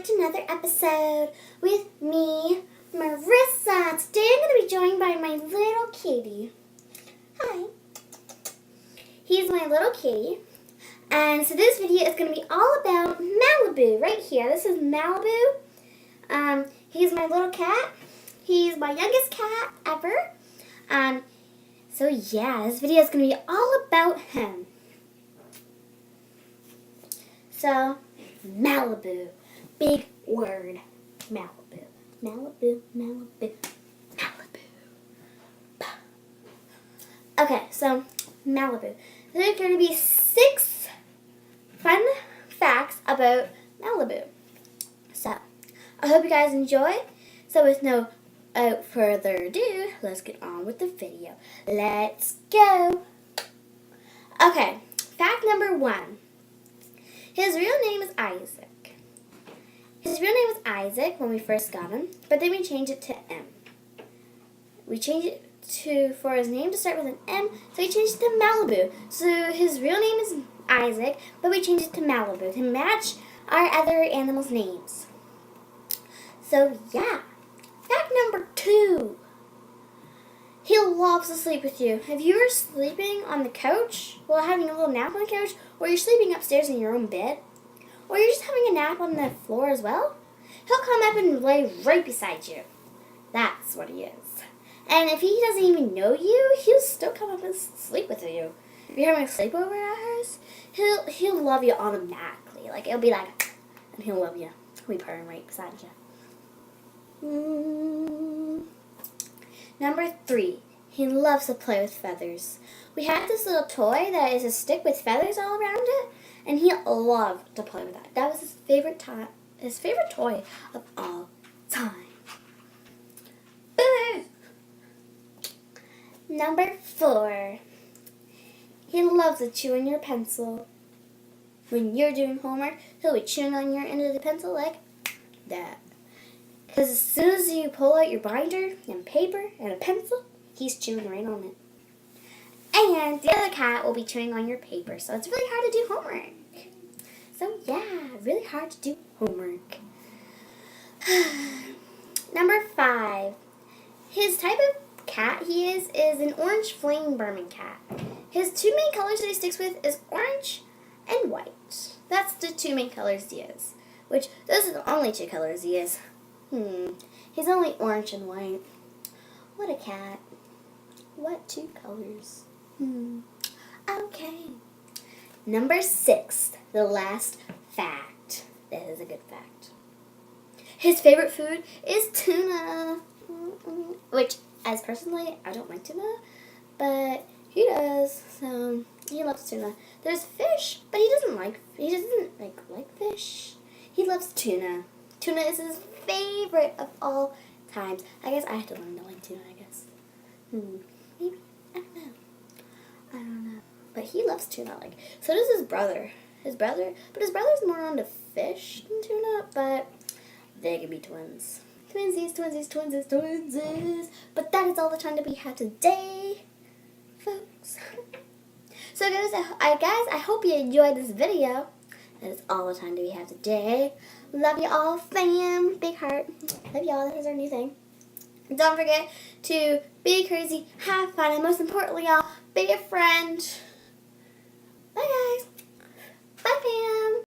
back to another episode with me, Marissa. Today I'm going to be joined by my little kitty. Hi. He's my little kitty. And so this video is going to be all about Malibou right here. This is Malibou. He's my little cat. He's my youngest cat ever. So yeah, this video is going to be all about him. So, Malibou. Big word. Malibou. Malibou, Malibou, Malibou. Okay, so Malibou. There are going to be 6 fun facts about Malibou. So, I hope you guys enjoy. So, without further ado, let's get on with the video. Let's go. Okay, fact number 1. His real name is Isaac. His real name was Isaac when we first got him, but then we changed it to M. We changed it for his name to start with an M, so we changed it to Malibou. So his real name is Isaac, but we changed it to Malibou to match our other animals' names. So yeah. Fact number 2. He loves to sleep with you. If you are sleeping on the couch, while having a little nap on the couch, or you're sleeping upstairs in your own bed, or you're just having a nap on the floor as well, he'll come up and lay right beside you. That's what he is. And if he doesn't even know you, he'll still come up and sleep with you. If you're having a sleepover at ours, he'll love you automatically. Like, it'll be like, and he'll love you. He'll be purring right beside you. Number 3, he loves to play with feathers. We have this little toy that is a stick with feathers all around it, and he loved to play with that. That was his favorite toy of all time. Boo! Number 4, he loves to chew on your pencil. When you're doing homework, he'll be chewing on your end of the pencil like that. Because as soon as you pull out your binder and paper and a pencil, he's chewing right on it. And the other cat will be chewing on your paper. So it's really hard to do homework. So yeah, really hard to do homework. Number 5. His type of cat he is an orange flame Burman cat. His 2 main colors that he sticks with is orange and white. That's the 2 main colors he is. Which, those are the only 2 colors he is. He's only orange and white. What a cat. What 2 colors? Okay. Number 6, the last fact. That is a good fact. His favorite food is tuna. Which, as personally, I don't like tuna. But he does. So, he loves tuna. There's fish, but he doesn't like fish. He loves tuna. Tuna is his favorite of all times. I guess I have to learn to like tuna, I guess. Maybe. I don't know. But he loves tuna. So does his brother. But his brother's more onto fish than tuna, but they can be twins. Twinsies. But that is all the time that we have today, folks. So guys, I hope you enjoyed this video. That is all the time that we have today. Love you all, fam. Big heart. Love y'all. That is our new thing. Don't forget to be crazy, have fun, and most importantly, y'all, be a friend. Bye, guys. Bye, fam.